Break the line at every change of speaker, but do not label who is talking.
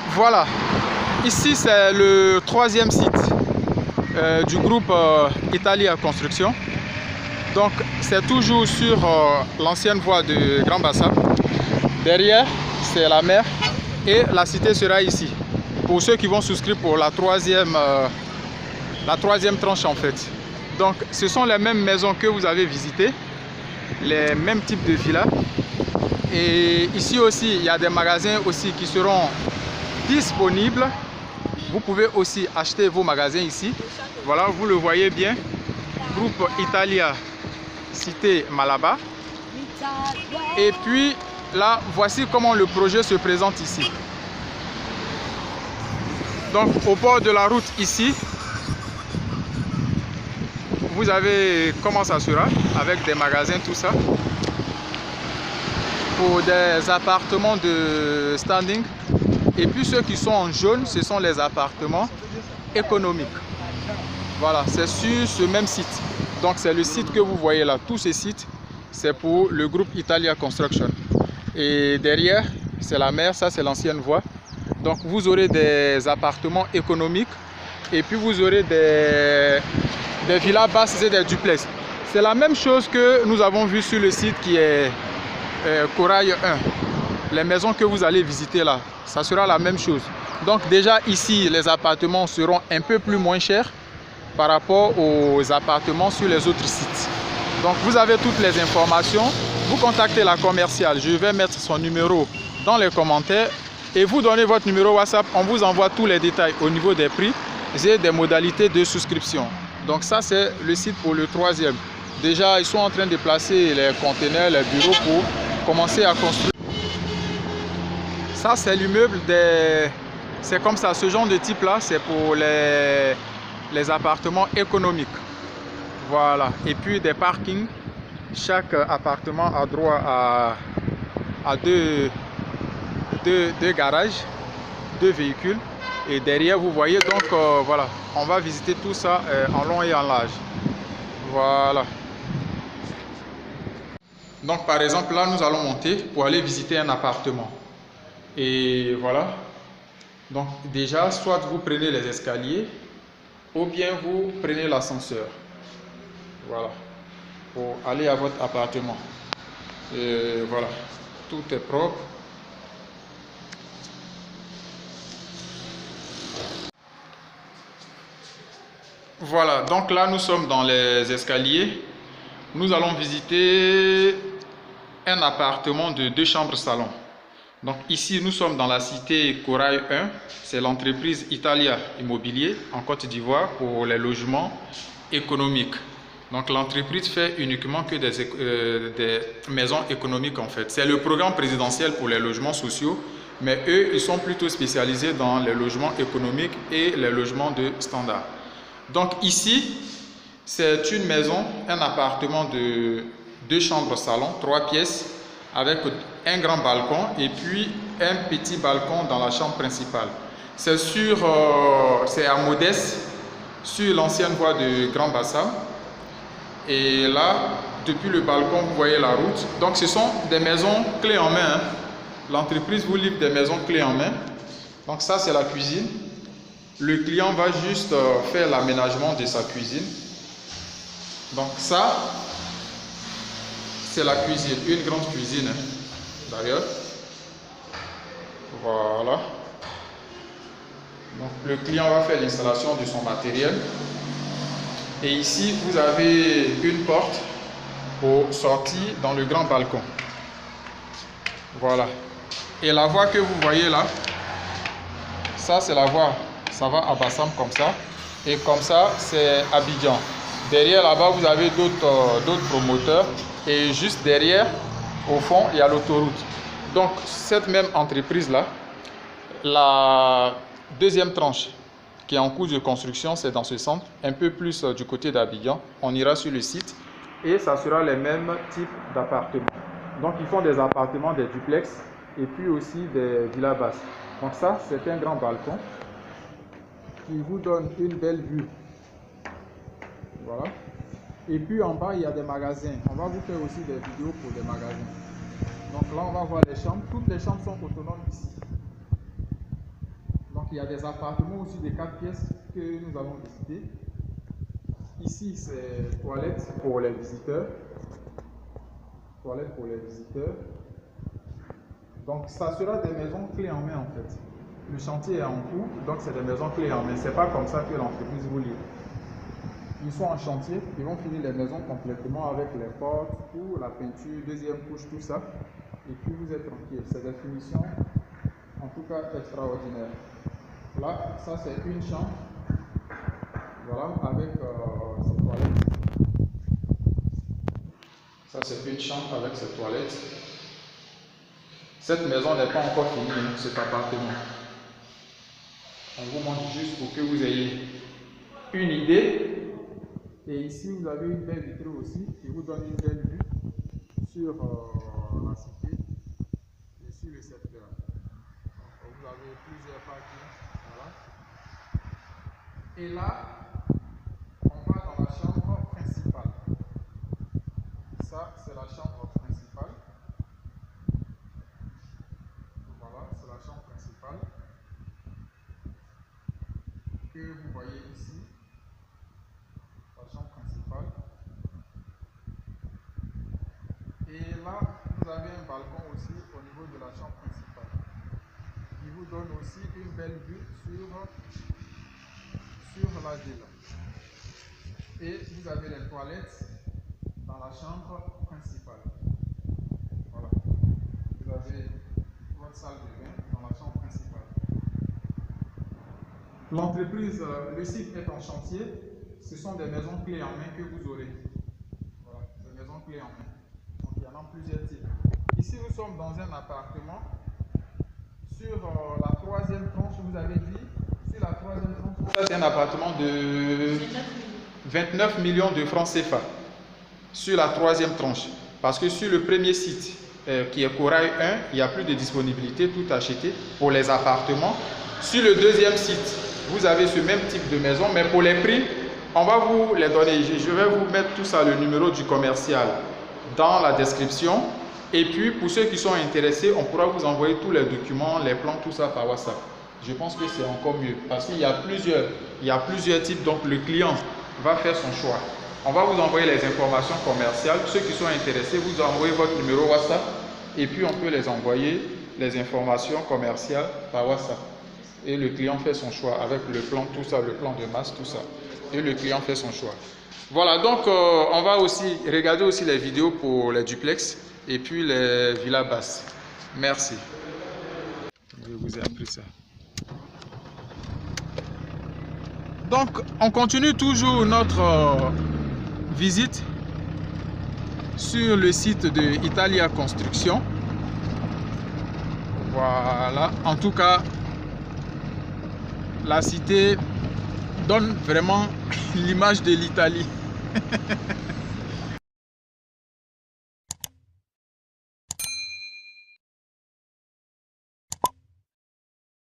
Voilà, ici c'est le troisième site du groupe Italia Construction. Donc c'est toujours sur l'ancienne voie de Grand Bassam. Derrière c'est la mer et la cité sera ici. Pour ceux qui vont souscrire pour la troisième tranche en fait. Donc ce sont les mêmes maisons que vous avez visitées, les mêmes types de villas. Et ici aussi il y a des magasins aussi qui seront disponibles. Vous pouvez aussi acheter vos magasins ici. Voilà, vous le voyez bien. Groupe Italia, cité Malaba. Et puis là, voici comment le projet se présente ici. Donc au bord de la route ici, vous avez comment ça sera avec des magasins, tout ça. Pour des appartements de standing. Et puis ceux qui sont en jaune, ce sont les appartements économiques. Voilà, c'est sur ce même site. Donc c'est le site que vous voyez là. Tous ces sites, c'est pour le groupe Italia Construction. Et derrière, c'est la mer, ça c'est l'ancienne voie. Donc vous aurez des appartements économiques et puis vous aurez des villas basses et des duplex. C'est la même chose que nous avons vu sur le site qui est Corail 1. Les maisons que vous allez visiter là, ça sera la même chose. Donc déjà ici, les appartements seront un peu plus moins chers par rapport aux appartements sur les autres sites. Donc vous avez toutes les informations. Vous contactez la commerciale. Je vais mettre son numéro dans les commentaires. Et vous donnez votre numéro WhatsApp. On vous envoie tous les détails au niveau des prix et des modalités de souscription. Donc ça, c'est le site pour le troisième. Déjà, ils sont en train de placer les conteneurs, les bureaux pour commencer à construire. Ça, c'est l'immeuble des... C'est comme ça, ce genre de type là, c'est pour les appartements économiques. Voilà. Et puis des parkings. Chaque appartement a droit à deux garages, 2 véhicules. Et derrière, vous voyez, donc voilà, on va visiter tout ça en long et en large. Voilà. Donc par exemple, là, nous allons monter pour aller visiter un appartement. Et voilà. Donc déjà, soit vous prenez les escaliers ou bien vous prenez l'ascenseur. Voilà. Pour aller à votre appartement. Et voilà. Tout est propre. Voilà. Donc là, nous sommes dans les escaliers. Nous allons visiter un appartement de 2 chambres salon. Donc ici, nous sommes dans la cité Corail 1. C'est l'entreprise Italia Immobilier en Côte d'Ivoire pour les logements économiques. Donc l'entreprise fait uniquement que des maisons économiques en fait. C'est le programme présidentiel pour les logements sociaux. Mais eux, ils sont plutôt spécialisés dans les logements économiques et les logements de standard. Donc ici, c'est une maison, un appartement de 2 chambres salon, 3 pièces, avec un grand balcon et puis un petit balcon dans la chambre principale. C'est à Modeste, sur l'ancienne voie de Grand Bassam. Et là, depuis le balcon, vous voyez la route. Donc ce sont des maisons clés en main. L'entreprise vous livre des maisons clés en main. Donc ça, c'est la cuisine. Le client va juste faire l'aménagement de sa cuisine. Donc ça, c'est la cuisine, une grande cuisine d'ailleurs. Voilà. Donc le client va faire l'installation de son matériel. Et ici, vous avez une porte pour sortir dans le grand balcon. Voilà. Et la voie que vous voyez là, ça c'est la voie. Ça va à Bassam comme ça. Et comme ça, c'est Abidjan. Derrière là-bas, vous avez d'autres promoteurs. Et juste derrière, au fond, il y a l'autoroute. Donc, cette même entreprise-là, la deuxième tranche qui est en cours de construction, c'est dans ce centre, un peu plus du côté d'Abidjan. On ira sur le site et ça sera les mêmes types d'appartements. Donc, ils font des appartements, des duplex et puis aussi des villas basses. Donc ça, c'est un grand balcon qui vous donne une belle vue. Voilà. Et puis en bas, il y a des magasins. On va vous faire aussi des vidéos pour des magasins. Donc là, on va voir les chambres. Toutes les chambres sont autonomes ici. Donc il y a des appartements aussi de 4 pièces que nous allons visiter. Ici, c'est toilettes pour les visiteurs. Toilettes pour les visiteurs. Donc ça sera des maisons clés en main en fait. Le chantier est en cours, donc c'est des maisons clés en main. C'est pas comme ça que l'entreprise vous livre. Ils sont en chantier, ils vont finir les maisons complètement avec les portes, tout, la peinture, deuxième couche, tout ça. Et puis vous êtes tranquille. C'est des finitions en tout cas extraordinaires. Là, ça c'est une chambre. Voilà, avec ses toilettes. Ça c'est une chambre avec ses toilettes. Cette maison n'est pas encore finie, cet appartement. On vous montre juste pour que vous ayez une idée. Et ici, vous avez une belle vitrine aussi qui vous donne une belle vue sur la cité et sur le secteur. Donc, vous avez plusieurs parkings. Voilà. Et là, on va dans la chambre principale. Ça, c'est la chambre principale. Voilà, c'est la chambre principale que vous voyez ici. La chambre principale. Et là, vous avez un balcon aussi au niveau de la chambre principale. Il vous donne aussi une belle vue sur la ville. Et vous avez les toilettes dans la chambre principale. Voilà. Vous avez votre salle de bain dans la chambre principale. L'entreprise, le site est en chantier. Ce sont des maisons clés en main que vous aurez. Voilà, des maisons clés en main. Donc il y en a plusieurs types. Ici, nous sommes dans un appartement. Sur la troisième tranche, vous avez dit, sur la troisième tranche, ça c'est un appartement de 29 millions de francs CFA. Sur la troisième tranche. Parce que sur le premier site, qui est Corail 1, il n'y a plus de disponibilité, tout acheté pour les appartements. Sur le deuxième site, vous avez ce même type de maison, mais pour les prix, on va vous les donner. Je vais vous mettre tout ça, le numéro du commercial, dans la description. Et puis, pour ceux qui sont intéressés, on pourra vous envoyer tous les documents, les plans, tout ça par WhatsApp. Je pense que c'est encore mieux parce qu'il y a plusieurs types. Donc, le client va faire son choix. On va vous envoyer les informations commerciales. Ceux qui sont intéressés, vous envoyez votre numéro WhatsApp et puis on peut les envoyer, les informations commerciales par WhatsApp. Et le client fait son choix avec le plan, tout ça, le plan de masse, tout ça. Et le client fait son choix. Voilà, donc on va aussi regarder aussi les vidéos pour les duplex et puis les villas basses. Merci. Je vous ai appris ça. Donc, on continue toujours notre visite sur le site de Italia Construction. Voilà, en tout cas, la cité donne vraiment l'image de l'Italie.